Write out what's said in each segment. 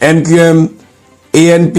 MQM, ANP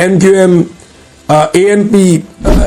MQM, ANP,